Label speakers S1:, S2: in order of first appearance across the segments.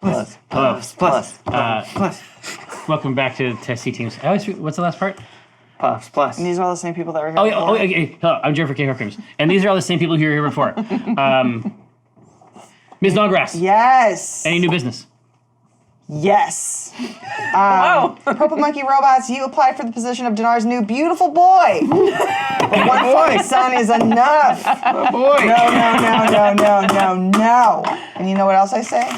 S1: Plus.
S2: Welcome back to Testy Teams. What's the last part?
S1: Plus.
S3: And these are all the same people that were here
S2: Oh,
S3: before.
S2: yeah. Hello, I'm Jeffrey K. Harkins. And these are all the same people who were here before. Ms. Noggrass.
S3: Yes.
S2: Any new business?
S3: Yes. Purple Monkey Robots, you applied for the position of Dinar's new beautiful boy. But one fucking son is enough.
S1: Oh boy.
S3: No. And you know what else I say?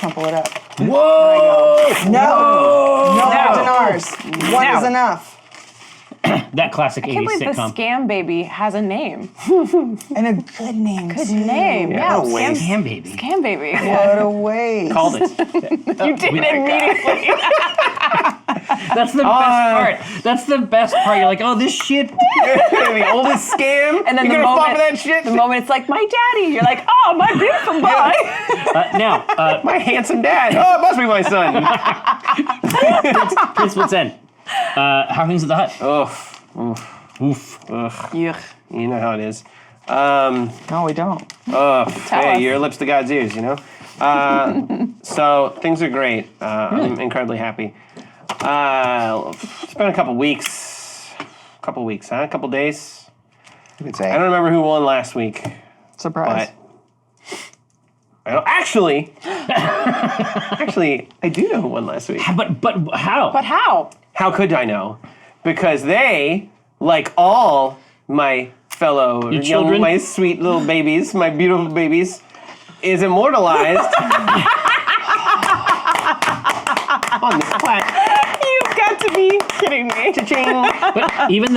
S3: Crumple it up.
S2: Whoa!
S3: No more Dinars. One is enough.
S2: That classic 80s
S4: I can't believe
S2: sitcom.
S4: the Scam Baby has a name.
S3: And a good name.
S4: Good name. Yeah,
S1: what a waste.
S2: Scam Baby.
S4: Scam Baby.
S3: What a waste.
S2: Called it.
S4: You did it immediately.
S2: That's the best part. That's the best part. You're like, oh, this shit.
S1: The oldest scam.
S4: And then
S1: you
S4: the
S1: gonna fall
S4: moment,
S1: for that shit?
S4: the moment it's like, my daddy, you're like, oh, my beautiful boy.
S2: Now,
S1: My handsome dad. Oh, it must be my son.
S2: Prince Vincent. How are things at the hut? Oof.
S4: Yuck.
S1: You know how it is.
S3: No, we don't.
S1: Hey,
S4: us.
S1: your lips to God's ears, you know? So things are great. I'm incredibly happy. It's been a couple weeks. A couple days.
S5: You could say.
S1: I don't remember who won last week,
S3: Surprise.
S1: but I don't, actually, I do know who won last week.
S2: But how?
S4: But how?
S1: How could I know? Because they, like all my fellow
S2: Your children?
S1: my sweet little babies, my beautiful babies, is immortalized on this plaque.
S4: You've got to be kidding me.
S1: Cha-ching.
S2: But even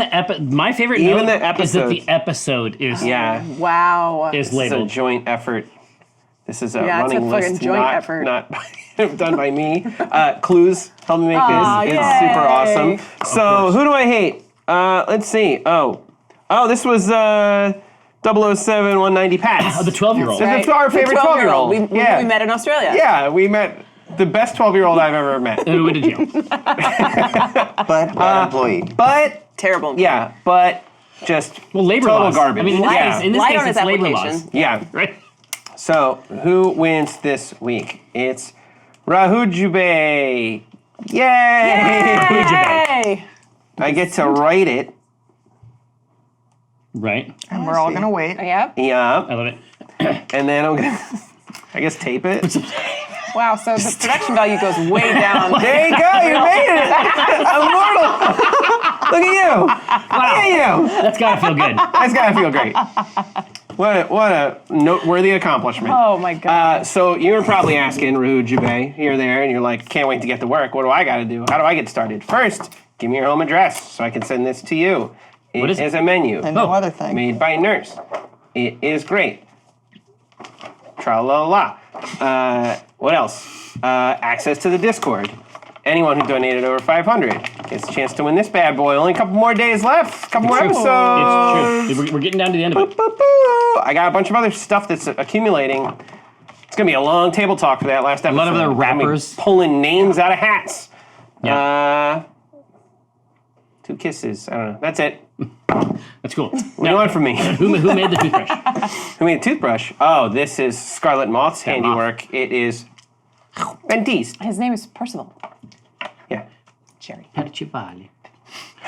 S2: my favorite
S1: Even
S2: note
S1: the
S2: is that the
S1: episodes.
S2: episode is
S1: Yeah,
S4: Wow.
S2: is
S1: it's a
S2: labeled.
S1: joint effort. This is a
S4: Yeah, it's a
S1: running
S4: fucking
S1: list,
S4: joint
S1: not,
S4: effort.
S1: not done by me. Clues helped me make
S4: Aw,
S1: this.
S4: yay.
S1: It's super awesome. So who do I hate? Let's see. Oh, this was 007 190 Pats.
S2: The 12-year-old.
S1: That's our favorite 12-year-old.
S4: We
S1: Yeah.
S4: met in Australia.
S1: Yeah, we met the best 12-year-old I've ever met.
S2: And we went to jail.
S5: But bad employee.
S1: But
S4: Terrible.
S1: yeah, but just
S2: Well, labor
S1: total
S2: laws.
S1: garbage.
S2: I mean,
S1: yeah.
S2: in this
S4: Light
S2: case,
S4: on
S2: it's
S4: his
S2: labor
S4: application.
S2: laws.
S1: Yeah.
S2: Right?
S1: So who wins this week? It's Rahujube. Yay!
S4: Yay!
S1: I get to write it.
S2: Right.
S3: And we're all going to wait.
S4: Yep.
S1: Yeah.
S2: I love it.
S1: And then I'm gonna, I guess, tape it.
S4: Wow, so the production value goes way down.
S1: There you go. You made it. Immortal. Look at you. Look at you.
S2: That's gotta feel good.
S1: That's gotta feel great. What a noteworthy accomplishment.
S4: Oh my God.
S1: So you're probably asking, Rahujube, you're there, and you're like, can't wait to get to work. What do I got to do? How do I get started? First, give me your home address so I can send this to you.
S2: What is it?
S1: Is a menu
S3: And no other thing.
S1: made by Nurse. It is great. Tra-la-la. What else? Access to the Discord. Anyone who donated over 500 gets a chance to win this bad boy. Only a couple more days left. Couple more episodes.
S2: It's true. We're getting down to the end of it.
S1: Boo-boo. I got a bunch of other stuff that's accumulating. It's gonna be a long table talk for that last episode.
S2: lot of other
S1: I'm gonna be
S2: rappers.
S1: pulling names out of hats.
S2: Yeah.
S1: 2 kisses. I don't know. That's it.
S2: That's cool.
S1: What do you want from me?
S2: Who made the toothbrush?
S1: Who made a toothbrush? Oh, this is Scarlet Moth's
S2: Yeah,
S1: handiwork. It is Dentiste.
S4: His name is Percival.
S1: Yeah.
S4: Cherry.
S2: Percivale.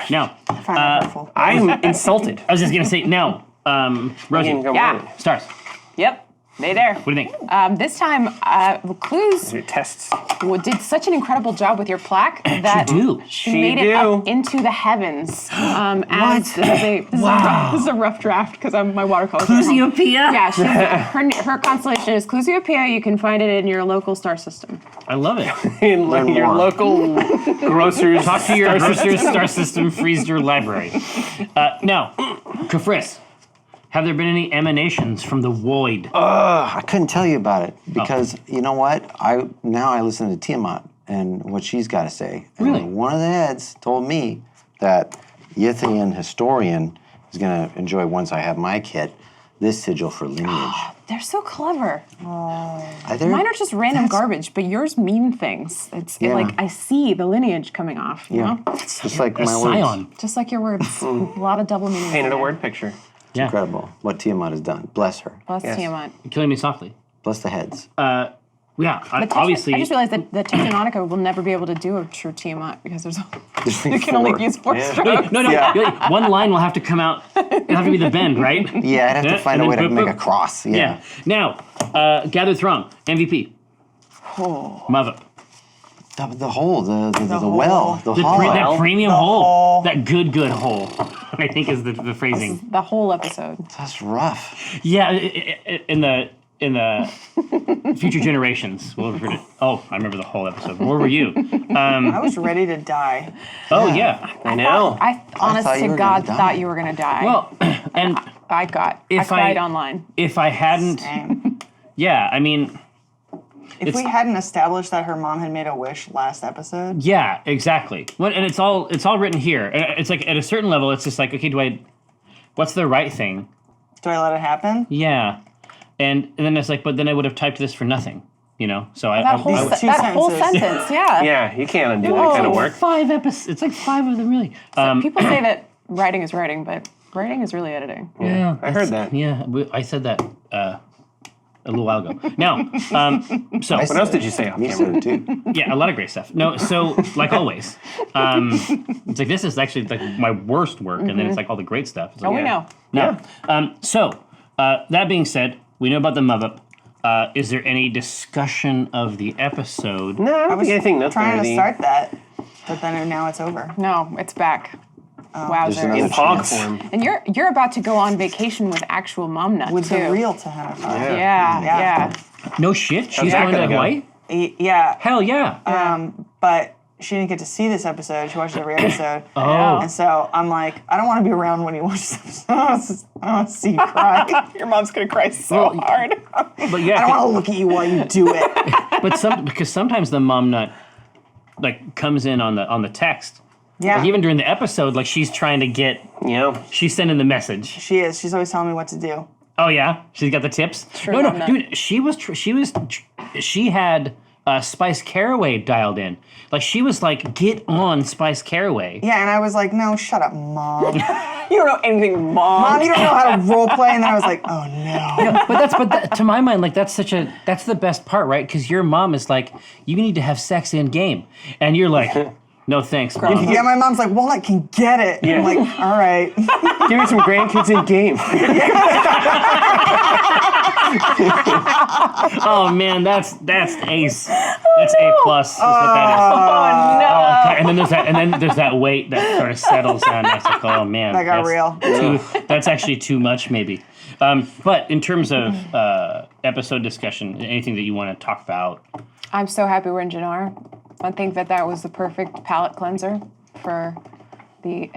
S2: Now,
S3: Hurtful.
S1: I'm insulted.
S2: I was just gonna say, now,
S1: I
S2: Rosie,
S1: can go
S4: Yeah.
S1: on.
S2: stars.
S4: Yep. They there.
S2: What do you think?
S4: This time, Clues
S1: It tests.
S4: did such an incredible job with your plaque that
S2: do.
S4: she
S1: She
S4: made it
S1: do.
S4: up into the heavens. This is a rough draft because my watercolor.
S2: Clusiopea?
S4: Yeah, her constellation is Clusiopea. You can find it in your local star system.
S2: I love it.
S1: In
S5: Learn
S1: your
S5: more.
S1: local grocer's
S2: Talk to your grocer's star system, freeze your library. Now, Kafris, have there been any emanations from the void?
S5: I couldn't tell you about it because you know what? I listen to Tiamat and what she's got to say. And
S2: Really?
S5: one of the heads told me that Yithian historian is going to enjoy once I have my kit this sigil for lineage.
S4: They're so clever.
S5: Either,
S4: Mine are just random garbage, but yours mean things. It's
S5: Yeah.
S4: like I see the lineage coming off. You know,
S5: just like
S2: A
S5: my words.
S2: scion.
S4: just like your words. A lot of double meaning.
S1: painted a word picture.
S2: Yeah.
S5: Incredible what Tiamat has done. Bless her.
S4: Bless
S1: Yes.
S4: Tiamat.
S2: You're killing me softly.
S5: Bless the heads.
S2: Yeah,
S4: Obviously,
S2: obviously.
S4: I just realized that the Tectonica will never be able to do a true Tiamat because you can only use 4 strokes.
S2: No.
S5: Yeah.
S2: One line will have to come out. It'll have to be the bend, right?
S5: Yeah, I'd have to find a
S2: and
S5: way
S2: then
S5: to
S2: boop,
S5: make
S2: boop.
S5: a cross. Yeah.
S2: Now, Gathered Throng, MVP. Mother.
S5: The hole, the
S3: hole.
S5: well, the hall.
S2: That premium
S3: The
S2: hole.
S3: hole.
S2: That good hole. I think is the phrasing.
S4: The whole episode.
S5: That's rough.
S2: Yeah, in the future generations. We'll refer to. Oh, I remember the whole episode. Where were you?
S3: I was ready to die.
S2: Oh yeah.
S1: I know.
S4: I honest
S5: thought you
S4: to
S5: were
S4: God
S5: gonna die.
S4: thought you were going to die.
S2: Well, and
S4: I cried online.
S2: if I hadn't,
S3: Same.
S2: yeah, I mean,
S3: If we hadn't established that her mom had made a wish last episode,
S2: yeah, exactly. And it's all written here. It's like at a certain level, it's just like, okay, what's the right thing?
S3: do I let it happen?
S2: Yeah, and then it's like, but then I would have typed this for nothing, you know. So
S4: That whole
S3: Two sentences.
S4: sentence, yeah.
S1: Yeah, you can't undo that kind of work.
S2: 5 epipisodes. It's like 5 of them, really.
S4: People say that writing is writing, but writing is really editing.
S2: Yeah,
S1: I heard that.
S2: Yeah, I said that a little while ago. Now, so
S1: What else did you say off
S5: Me
S1: camera?
S5: so too.
S2: yeah, a lot of great stuff. No, so like always, it's like this is actually like my worst work, and then it's like all the great stuff. It's like,
S4: Oh, we
S2: yeah.
S4: know.
S2: No. So that being said, we know about the Muv-Up. Is there any discussion of the episode?
S1: No, I don't think anything
S3: Trying to
S1: noteworthy.
S3: start that, but then now it's over.
S4: No, it's back.
S5: There's
S4: Wowzer.
S5: another
S1: In pog
S5: chance.
S1: form.
S4: And you're about to go on vacation with actual mom nut
S3: With
S4: too.
S3: the real Tahana.
S4: Yeah.
S2: No shit. She's
S1: that
S2: going to
S1: gonna go?
S2: Hawaii.
S3: Yeah,
S2: Hell yeah.
S3: but she didn't get to see this episode. She watched every episode.
S2: Oh.
S3: And so I'm like, I don't want to be around when you watch this episode. I don't want to see you cry. Your mom's going to cry so hard.
S2: But
S3: I don't
S2: yeah,
S3: want to look at you while you do it.
S2: because sometimes the mom nut like comes in on the text.
S3: Yeah.
S2: Like even during the episode, like she's trying to get.
S1: You know?
S2: She's sending the message.
S3: She is. She's always telling me what to do.
S2: Oh yeah, she's got the tips.
S4: True
S2: No,
S4: on that.
S2: dude, she had Spice Caraway dialed in. Like she was like, get on Spice Caraway.
S3: Yeah, and I was like, no, shut up, Mom.
S4: You don't know anything,
S3: Mom, you don't know how to role play. And then I was like, oh no.
S2: But to my mind, like that's the best part, right? Because your mom is like, you need to have sex in game, and you're like, no thanks, Mom.
S3: Yeah, my mom's like, Walnut can get it.
S1: Yeah.
S3: I'm like, all right.
S1: Give me some grandkids in game.
S2: Oh man, that's ace. That's A plus. Is what that is.
S4: Oh no.
S2: Okay, and then there's that weight that sort of settles down. That's like, oh man,
S3: That got
S2: that's
S3: real.
S2: that's actually too much, maybe. But in terms of episode discussion, anything that you want to talk about?
S4: I'm so happy we're in Jannar. I think that was the perfect palate cleanser for the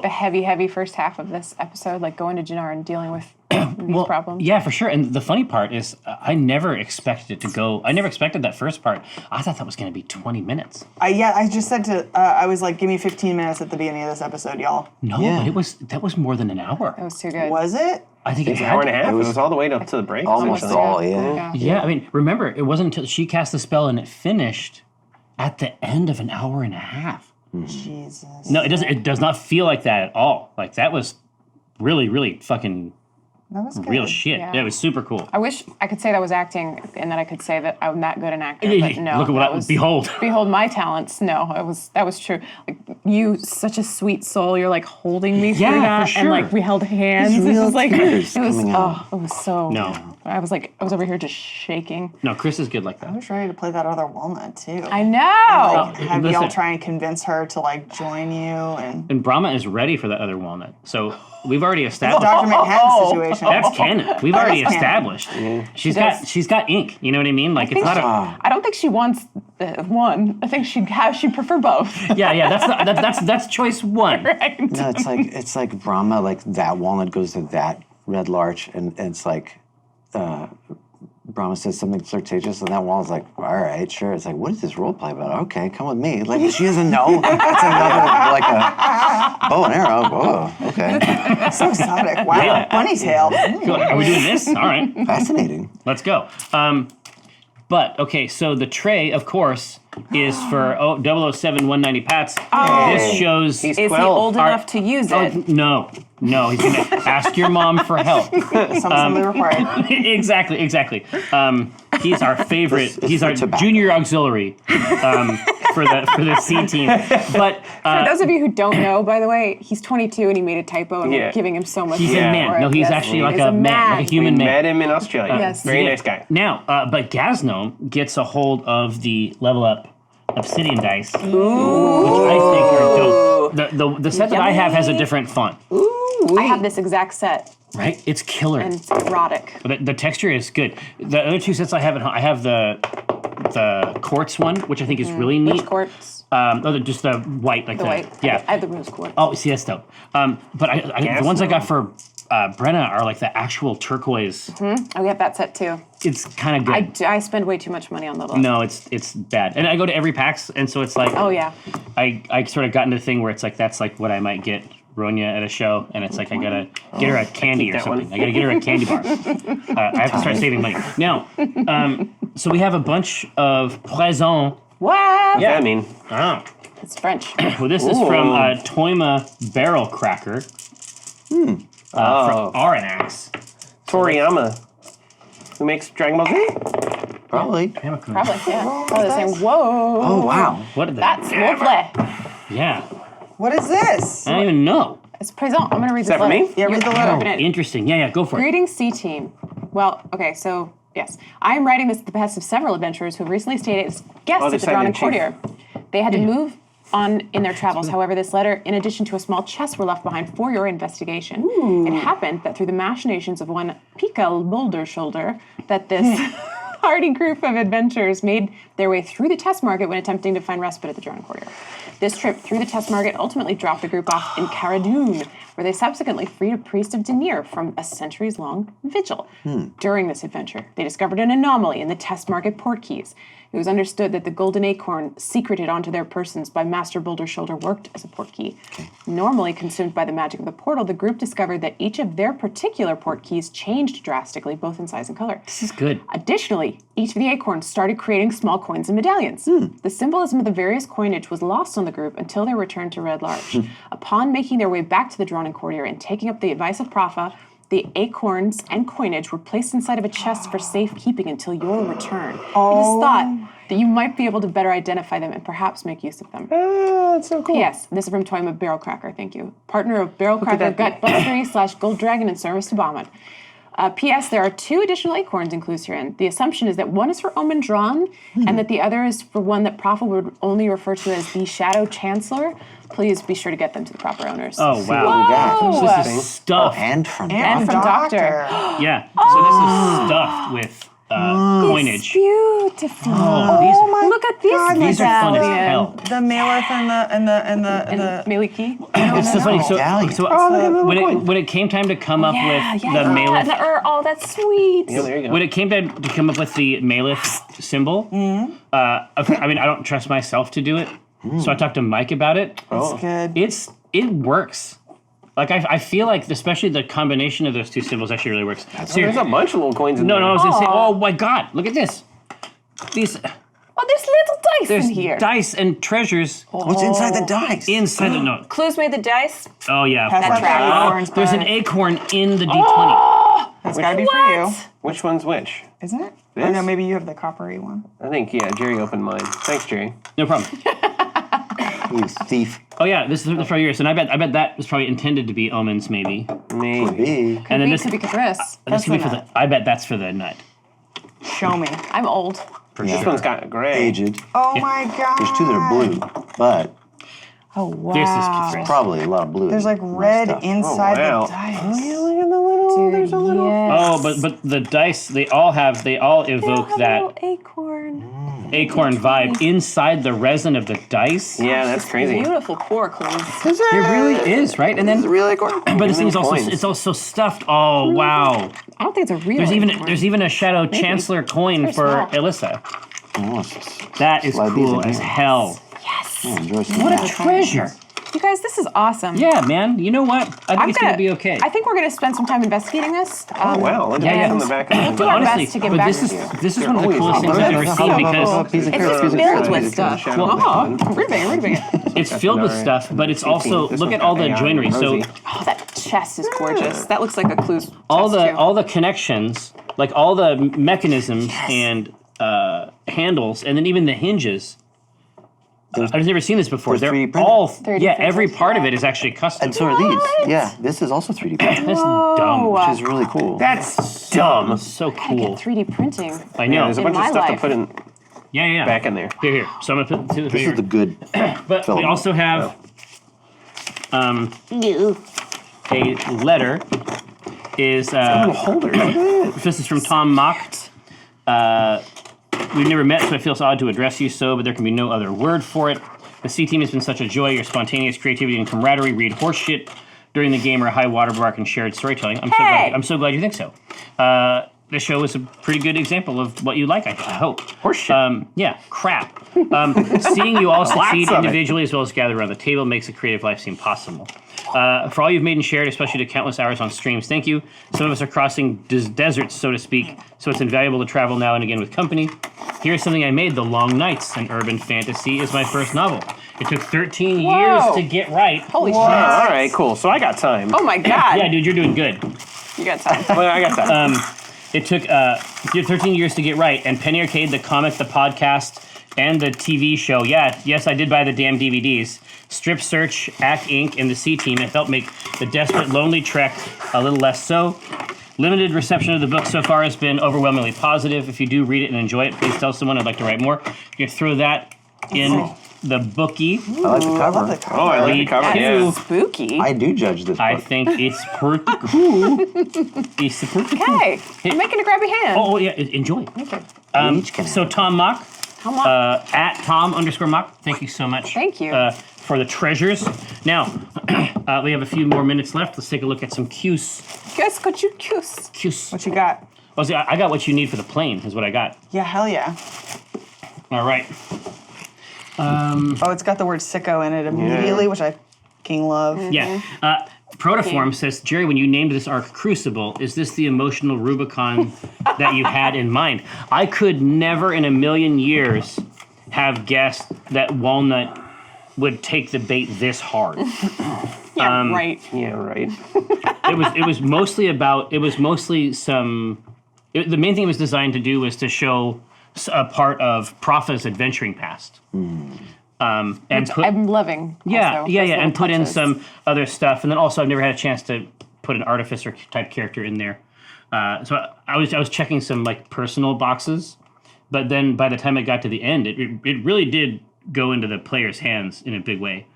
S4: heavy first half of this episode, like going to Jannar and dealing with these problems.
S2: Yeah, for sure. And the funny part is, I never expected it to go. I never expected that first part. I thought that was going to be 20 minutes.
S3: I just said to, I was like, give me 15 minutes at the beginning of this episode, y'all.
S2: No,
S5: Yeah.
S2: but that was more than an hour.
S4: It was too good.
S3: Was it?
S2: I think
S1: It's
S2: it
S1: an hour and a
S2: had to.
S1: half. It was all the way up to the break.
S5: Almost
S1: essentially.
S5: all, yeah.
S2: Yeah, I mean, remember, it wasn't until she cast the spell and it finished at the end of an hour and a half.
S3: Jesus.
S2: No, it doesn't. It does not feel like that at all. Like that was really, really fucking
S3: That was good.
S2: real shit.
S4: Yeah.
S2: Yeah, it was super cool.
S4: I wish I could say that was acting and that I could say that I'm that good an actor,
S2: Yeah,
S4: but no.
S2: look at what
S4: that
S2: I
S4: was,
S2: behold.
S4: Behold my talents. No, that was true. Like you, such a sweet soul. You're like holding me
S2: Yeah,
S4: through
S2: for
S4: that,
S2: sure.
S4: and like we held hands.
S5: There's
S4: It
S5: real
S4: was like
S5: tears
S4: it was.
S5: coming out.
S4: Oh, it was so.
S2: No.
S4: I was over here just shaking.
S2: No, Chris is good like
S3: I
S2: that.
S3: was ready to play that other walnut too.
S4: I know.
S3: Like, have y'all
S2: Listen.
S3: try and convince her to like join you and
S2: And Brahma is ready for that other walnut. So we've already established.
S3: Dr. Manhattan situation.
S2: That's canon. We've already
S3: that's canon.
S2: established.
S4: does.
S2: She's got ink. You know what I mean? Like it's not a.
S4: I don't think she wants one. I think she'd prefer both.
S2: Yeah. That's choice one.
S4: Right.
S5: No, it's like Brahma, like that walnut goes to that red larch, and it's like Brahma says something flirtatious, and that walnut's like, all right, sure. It's like, what is this role play about? Okay, come with me. Like she doesn't know. It's another like a bow and arrow. Whoa, okay,
S3: So exotic. Wow. Bunny tail.
S2: Are we doing this? All right.
S5: fascinating.
S2: Let's go. But, okay, so the tray, of course, is for 007 190 Pats. This shows...
S1: He's
S4: Is
S1: 12.
S4: he old enough to use it?
S2: No, he's going to ask your mom for help.
S3: Something required.
S2: Exactly. He's our favorite.
S5: It's
S2: He's
S5: for
S2: our
S5: tobacco.
S2: junior auxiliary for the C team. But
S4: For those of you who don't know, by the way, he's 22 and he made a typo, and
S1: Yeah.
S4: we're giving him so much.
S2: he's
S4: credit
S2: a
S4: for
S2: man.
S4: it.
S2: No, he's
S4: Yes,
S2: actually
S4: he
S2: like
S4: is
S2: a man, like a
S1: We
S2: human man.
S1: met him in Australia.
S4: Yes.
S1: Very
S2: Yeah.
S1: nice guy.
S2: Now, but Gazgnome gets a hold of the level up obsidian dice, which I think are dope. The set that I have has a different font,
S4: I have this exact set,
S2: right? It's killer.
S4: and it's erotic.
S2: But the texture is good. The other two sets I have at home, I have the quartz one, which I think is really neat.
S4: Which quartz?
S2: Just the white, like
S4: The white.
S2: Yeah.
S4: I have the rose quartz.
S2: Oh, see, that's dope. But the ones I got for Brenna are like the actual turquoise.
S4: I get that set too.
S2: It's kind of good.
S4: I spend way too much money on level.
S2: No, it's bad. And I go to every PAX, and so it's like,
S4: Oh yeah.
S2: I sort of got into the thing where it's like, that's like what I might get Ronya at a show, and it's like, I gotta get her a candy or
S1: that one.
S2: something. I gotta get her a candy bar. I have to start saving money. Now, so we have a bunch of poison.
S4: What?
S1: Yeah, I mean,
S2: Oh.
S4: It's French.
S2: Well, this is from Toima Barrel Cracker. From Aranax.
S1: Toriyama, who makes Dragon Ball Z.
S5: Probably.
S4: Probably, yeah. Probably the same. Whoa.
S5: Oh, wow.
S2: What did
S4: That's lovely.
S2: Yeah.
S3: What is this?
S2: I don't even know.
S4: It's présent. I'm going to read
S1: Is
S4: this
S1: that for
S4: letter.
S1: me?
S3: Yeah, read the
S4: You're
S3: letter.
S4: open it.
S2: Interesting. Yeah, go for it.
S4: Greetings, C-Team. Well, okay, so, yes. I am writing this at the behest of several adventurers who have recently stayed as guests
S1: Oh,
S4: at
S1: they
S4: the
S1: signed
S4: Drawn
S1: in
S4: and
S1: chief.
S4: Courtier. They had to move on in their travels. However, this letter, in addition to a small chest, were left behind for your investigation. It happened that through the machinations of one Pika Boulder Shoulder, that this hardy group of adventurers made their way through the test market when attempting to find respite at the Drawn Courtier. This trip through the test market ultimately dropped the group off in Caradun, where they subsequently freed a priest of Denir from a centuries-long vigil. During this adventure, they discovered an anomaly in the test market port keys. It was understood that the golden acorn secreted onto their persons by Master Boulder Shoulder worked as a port key. Normally consumed by the magic of the portal, the group discovered that each of their particular port keys changed drastically, both in size and color.
S2: This is good.
S4: Additionally, each of the acorns started creating small coins and medallions. The symbolism of the various coinage was lost on the group until their return to Red Larch. Upon making their way back to the Drawn and Courtier and taking up the advice of Propha, the acorns and coinage were placed inside of a chest for safekeeping until your return. It is thought that you might be able to better identify them and perhaps make use of them.
S1: That's so cool.
S4: Yes, this is from Toima Barrel Cracker, thank you. Partner of Barrel Cracker
S1: that.
S4: Gut Bustery / Gold Dragon in service to Bahamut. P.S. There are 2 additional acorns included herein. The assumption is that one is for Omen Drawn, and that the other is for one that Prophet would only refer to as the Shadow Chancellor. Please be sure to get them to the proper owners.
S2: Oh,
S5: What we
S2: wow.
S5: got.
S2: This is stuff.
S5: And from
S4: And from Doctor.
S2: Yeah. So this is stuffed with coinage.
S4: Beautiful.
S2: Oh, these,
S4: Look at this
S2: these are fun as
S4: medallion.
S2: hell.
S3: The Malith and the
S4: Maliki.
S2: It's so funny.
S5: medallion.
S2: So when it came time to come up with the Malith,
S4: Oh, that's sweet.
S1: Yeah, there you go.
S2: when it came time to come up with the Malith symbol, I mean, I don't trust myself to do it, so I talked to Mike about it.
S3: It's good.
S2: It works. Like I feel like, especially the combination of those two symbols actually really works.
S1: There's a bunch of little coins in
S2: No,
S1: there.
S2: no, I was gonna say, oh my god, look at this. These
S4: Oh, there's little dice
S2: there's
S4: in here.
S2: dice and treasures
S5: What's inside the dice?
S2: inside the note.
S4: Clues made the dice.
S2: Oh yeah.
S3: Pass
S4: That track.
S3: acorns
S2: There's an
S3: back.
S2: acorn in the D20.
S3: That's gotta be for you,
S1: Which one's which?
S3: isn't it?
S1: This?
S3: Or no, maybe you have the coppery one.
S1: I think, yeah, Jerry opened mine. Thanks, Jerry.
S2: No problem.
S5: You thief.
S2: Oh yeah, this is for yours, and I bet that was probably intended to be omens, maybe.
S1: Maybe.
S5: B.
S2: And then
S4: This
S2: this
S4: could be Chris.
S2: this could be for the. I bet that's for the nut.
S3: Show me.
S4: I'm old.
S1: This one's got gray.
S5: Aged.
S3: Oh my god.
S5: There's 2 that are blue, but
S4: Oh wow.
S2: This is Chris.
S5: probably a lot of blue.
S3: There's like
S5: in my
S3: red
S5: stuff.
S3: inside
S1: wow.
S3: the dice.
S1: Oh, yeah, look at the little. There's a little.
S2: Oh, but the dice they all evoke that
S4: acorn.
S2: acorn vibe inside the resin of the dice.
S1: Yeah, that's crazy.
S4: Beautiful core clues.
S2: It really is, right? And then
S5: Is it really acorn?
S2: but this thing is also
S1: coins.
S2: it's also stuffed. Oh wow.
S4: I don't think it's a real.
S2: There's even a Shadow Chancellor coin
S4: Very
S2: for
S4: small.
S2: Alyssa.
S5: Oh,
S2: That is
S5: Slide these
S2: cool
S5: in
S2: as
S5: here.
S2: hell.
S5: enjoy some
S2: What
S5: of
S2: a
S5: that.
S2: treasure.
S4: You guys, this is awesome.
S2: Yeah, man. You know what? I think it's gonna be okay.
S4: I think we're gonna spend some time investigating this.
S1: Oh, wow. Look at
S2: Yeah,
S1: that
S2: yeah.
S1: on the back of
S4: We'll
S1: the
S4: do our
S2: honestly,
S4: best to get
S2: but
S4: back
S2: this
S4: to
S2: is
S4: you.
S2: this is one of the
S1: always
S2: coolest things I've ever
S1: always
S2: seen
S1: always
S2: because
S5: Piece of
S4: It's
S5: carrot,
S4: just
S5: piece of
S4: filled
S5: carrot.
S4: with stuff.
S1: Shadow
S4: Oh,
S1: Legend.
S4: read it.
S2: it's filled with stuff, but it's also
S1: This
S2: look
S1: one's
S2: at all
S1: got
S2: the
S1: AI
S2: joinery. So
S1: Rosie.
S4: Oh, that chest is gorgeous. That looks like a clues.
S2: all
S4: chest, too.
S2: the connections like all the mechanisms and handles, and then even the hinges. I've never seen this before.
S5: they're
S2: They're
S5: 3D printed.
S2: all
S4: 3D
S2: every
S4: printed,
S2: part of
S4: yeah.
S2: it is actually custom.
S5: And so are these. Yeah, this is also 3D printed,
S2: That's dumb.
S5: which is really cool.
S1: That's dumb.
S2: So
S4: I
S2: cool.
S4: get 3D printing.
S2: I know.
S1: There's a
S4: In
S1: bunch of
S4: my
S1: stuff to
S4: life.
S1: put in
S2: Yeah.
S1: back in there.
S2: Here. So I'm gonna put
S5: This
S2: here.
S5: is the good.
S2: But we
S5: film.
S2: also have a letter. Is
S1: Holder.
S2: this is from Tom Mock. We've never met, so it feels odd to address you so, but there can be no other word for it. The C team has been such a joy. Your spontaneous creativity and camaraderie, read horseshit during the game, or high watermark and shared storytelling. I'm so glad you think so. The show is a pretty good example of what you like, I hope.
S1: Horseshit.
S2: Yeah, crap. Seeing you all succeed
S1: of it.
S2: individually as well as gather around the table makes a creative life seem possible. For all you've made and shared, especially the countless hours on streams, thank you. Some of us are crossing deserts, so to speak, so it's invaluable to travel now and again with company. Here's something I made, The Long Nights, an urban fantasy, is my first novel. It took 13 years
S4: Whoa.
S2: to get right.
S4: Holy
S1: All
S4: shit.
S1: right, cool. So I got time.
S4: Oh my god.
S2: Yeah, dude, you're doing good.
S4: You got time.
S1: Well, I got time.
S2: It took 13 years to get right, and Penny Arcade, the comic, the podcast, and the TV show. Yes, I did buy the damn DVDs. Strip Search, Acq Inc., and the C Team have helped make the desperate, lonely trek a little less so. Limited reception of the book so far has been overwhelmingly positive. If you do read it and enjoy it, please tell someone I'd like to write more. You can throw that in the bookie.
S5: I like the cover.
S1: Oh, I like the cover.
S2: That
S1: Yeah.
S2: is
S4: Spooky.
S5: I do judge this book.
S2: I think it's pretty cool. It's pretty cool.
S4: Hey, I'm making a grabby hand.
S2: Oh, yeah, enjoy.
S4: Thank you.
S5: We each can
S2: So
S5: have
S2: Tom Mock,
S4: Come on.
S2: at Tom_Mock, thank you so much.
S4: Thank you.
S2: For the treasures. Now, we have a few more minutes left. Let's take a look at some cues.
S4: Guess what you kiss.
S2: Cues.
S3: What you got?
S2: Oh, see, I got what you need for the plane, is what I got.
S3: Yeah, hell yeah.
S2: All right.
S3: Oh, it's got the word sicko in it immediately, which I fucking love.
S2: Yeah. Protoform says, Jerry, when you named this arc Crucible, is this the emotional Rubicon that you had in mind? I could never in a million years have guessed that Walnut would take the bait this hard.
S4: Yeah, right.
S1: Yeah, right.
S2: It was mostly some. The main thing it was designed to do was to show a part of Propha's adventuring past, and
S4: Which I'm loving.
S2: yeah,
S4: also,
S2: yeah,
S4: those
S2: yeah, and
S4: little
S2: put in
S4: touches.
S2: some other stuff, and then also I've never had a chance to put an artificer type character in there. So I was checking some like personal boxes, but then by the time it got to the end, it really did go into the player's hands in a big way.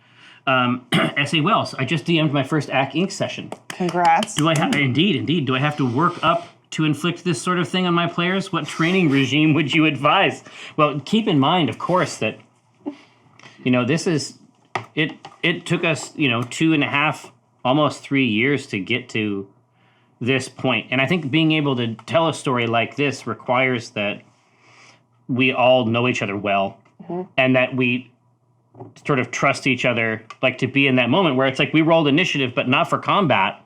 S2: S.A. Wells, I just DM'd my first Acq Inc. session.
S3: Congrats.
S2: Do I have indeed? Do I have to work up to inflict this sort of thing on my players? What training regime would you advise? Well, keep in mind, of course, that this is it. It took us 2.5, almost 3 years to get to this point, and I think being able to tell a story like this requires that we all know each other well, and that we sort of trust each other, like to be in that moment where it's like we rolled initiative, but not for combat,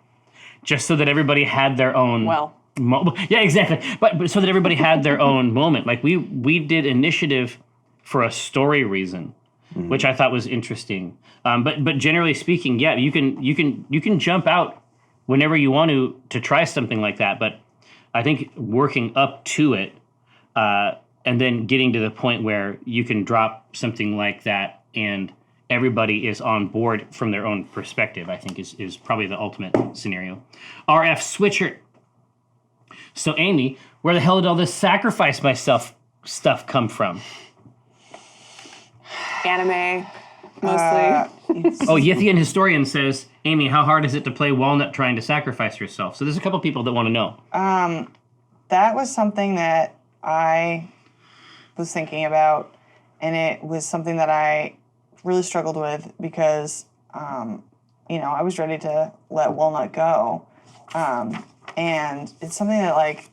S2: just so that everybody had their own.
S4: Well.
S2: Yeah, exactly. But so that everybody had their own moment. Like we did initiative for a story reason, which I thought was interesting. But generally speaking, yeah, you can jump out whenever you want to try something like that. But I think working up to it, and then getting to the point where you can drop something like that and everybody is on board from their own perspective, I think is probably the ultimate scenario. RF Switcher. So Amy, where the hell did all this sacrifice myself stuff come from?
S4: Anime, mostly.
S2: Oh, Yithian Historian says, Amy, how hard is it to play Walnut trying to sacrifice herself? So there's a couple people that want to know.
S3: That was something that I was thinking about, and it was something that I really struggled with because, I was ready to let Walnut go. And it's something that, I've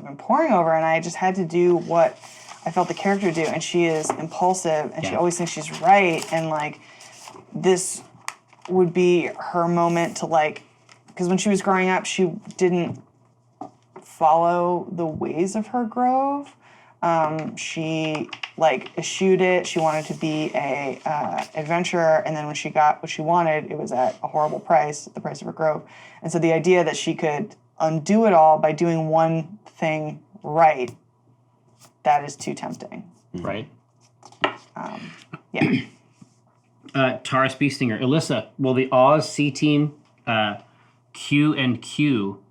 S3: been poring over, and I just had to do what I felt the character would do. And she is impulsive, and she always thinks she's right. And, this would be her moment to, because when she was growing up, she didn't follow the ways of her grove. She eschewed it. She wanted to be a adventurer, and then when she got what she wanted, it was at a horrible price, the price of her grove. And so the idea that she could undo it all by doing one thing right, that is too tempting.
S2: Right.
S3: Yeah.
S2: Taurus Beestinger. Alyssa, will the Oz C team Q and Q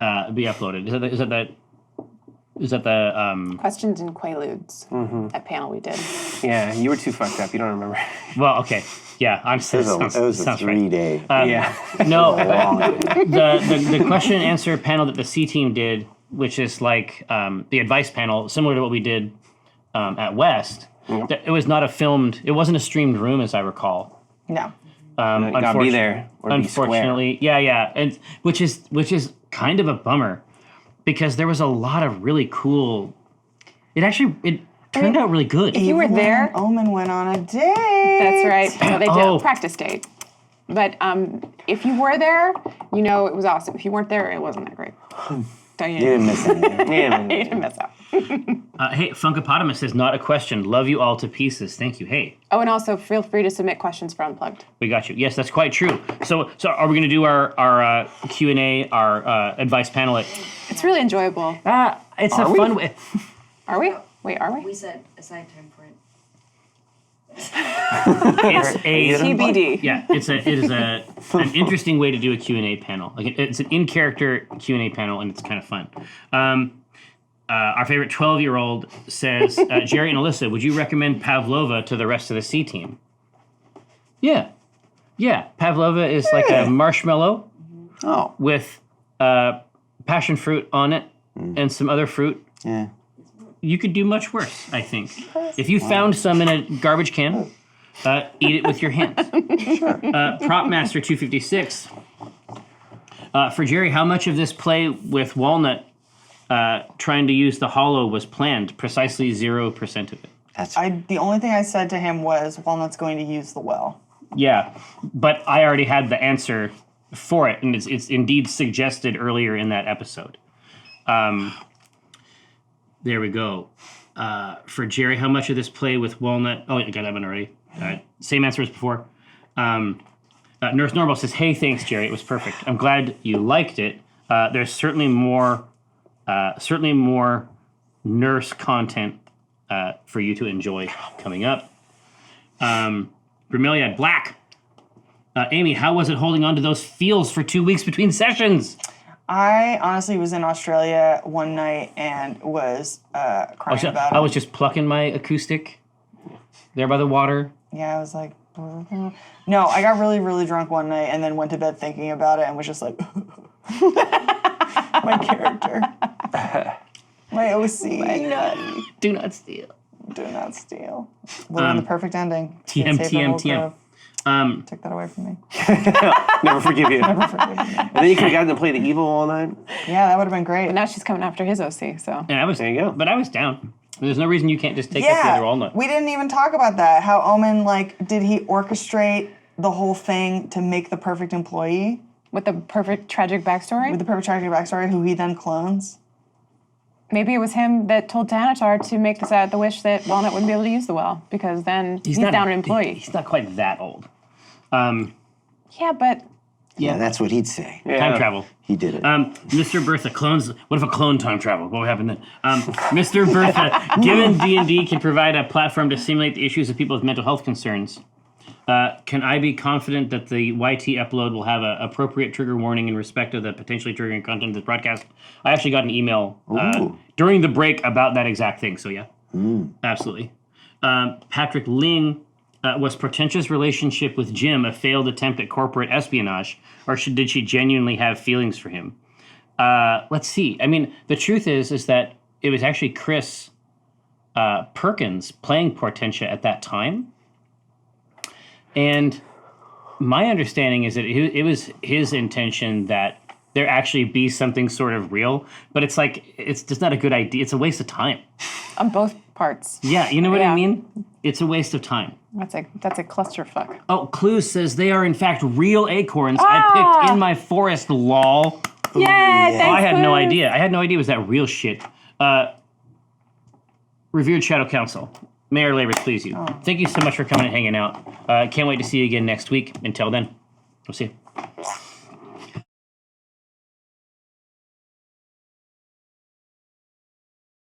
S2: be uploaded? Is that the
S4: Questions and Quaaludes. That panel we did.
S1: Yeah, you were too fucked up. You don't remember.
S2: well, okay. Yeah, I'm
S5: It was a 3-day.
S1: Yeah.
S2: No,
S5: long day.
S2: the question and answer panel that the C team did, which is like the advice panel, similar to what we did at West. It was not it wasn't a streamed room, as I recall.
S3: No.
S1: You gotta be there or be square.
S2: Unfortunately, yeah, and which is kind of a bummer because there was a lot of really cool. It turned out really good.
S4: If you were there,
S3: Omen went on a date.
S4: that's right. No, they did
S2: Oh.
S4: a practice date. But if you were there, you know it was awesome. If you weren't there, it wasn't that great. Don't
S5: You didn't miss anything.
S1: Yeah,
S4: You didn't miss out.
S2: Hey, Funkapotamus says, not a question. Love you all to pieces. Thank you. Hey,
S4: Oh, and also feel free to submit questions for Unplugged.
S2: we got you. Yes, that's quite true. So are we going to do our Q&A, our advice panel at...
S4: It's really enjoyable.
S2: It's a fun way.
S4: Are we? Wait, are we?
S6: We set aside time for it.
S2: It's a...
S4: TBD.
S2: Yeah, it is an interesting way to do a Q&A panel. Like it's an in-character Q&A panel, and it's kind of fun. Our favorite 12-year-old says, Jerry and Alyssa, would you recommend Pavlova to the rest of the C team? Yeah. Pavlova is like a marshmallow
S5: Oh,
S2: with passion fruit on it and some other fruit.
S5: yeah.
S2: You could do much worse, I think. If you found some in a garbage can, eat it with your hands. Prop Master 256. For Jerry, how much of this play with Walnut trying to use the hollow was planned? Precisely 0% of it.
S3: The only thing I said to him was Walnut's going to use the well.
S2: Yeah, but I already had the answer for it, and it's indeed suggested earlier in that episode. There we go. For Jerry, how much of this play with Walnut... Oh, I got that one already. Same answer as before. Nurse Normal says, hey, thanks, Jerry. It was perfect. I'm glad you liked it. There's certainly more nurse content for you to enjoy coming up. Bromeliad Black. Amy, how was it holding on to those feels for 2 weeks between sessions?
S3: I honestly was in Australia one night and was crying about it.
S2: I was just plucking my acoustic there by the water.
S3: Yeah, I was like, no, I got really, really drunk one night and then went to bed thinking about it and was just like, my character, my OC.
S2: Do not steal.
S3: Do not steal. Would have been the perfect ending.
S2: TM,
S3: Saved the
S2: TM,
S3: whole
S2: TM.
S3: grove. Took that away from me.
S1: Never forgive you.
S3: Never forgive me.
S1: And then you could have gotten to play the evil all night.
S3: Yeah, that would have been great.
S4: But now she's coming after his OC, so.
S2: And
S1: There you go.
S2: But I was down. There's no reason you can't just take up the other walnut.
S3: we didn't even talk about that. How Omen, did he orchestrate the whole thing to make the perfect employee?
S4: With the perfect tragic backstory?
S3: With the perfect tragic backstory, who he then clones?
S4: Maybe it was him that told Tanatar to make the wish that Walnut wouldn't be able to use the well, because then he's down an employee.
S2: He's not quite that old.
S4: Yeah, but
S5: Yeah, that's what he'd say.
S2: Time travel.
S5: He did it.
S2: Mr. Bertha, clones. What if a clone time travel? What would happen then? Mr. Bertha, given D&D can provide a platform to simulate the issues of people with mental health concerns, can I be confident that the YT upload will have an appropriate trigger warning in respect of the potentially triggering content of this broadcast? I actually got an email during the break about that exact thing, so yeah. Absolutely. Patrick Ling, was Portentia's relationship with Jim a failed attempt at corporate espionage, or did she genuinely have feelings for him? Let's see. I mean, the truth is that it was actually Chris Perkins playing Portentia at that time. And my understanding is that it was his intention that there actually be something sort of real, but it's just not a good idea. It's a waste of time.
S4: on both parts.
S2: Yeah, you know what I
S4: Yeah.
S2: mean? It's a waste of time.
S4: That's a clusterfuck.
S2: Oh, Clues says they are in fact real acorns I picked in my forest, lol.
S4: Yay, thanks,
S2: I had no
S4: Clues.
S2: idea. I had no idea it was that real shit. Revered Shadow Council. May our labors please you. Thank you so much for coming and hanging out. Can't wait to see you again next week. Until then, we'll see you.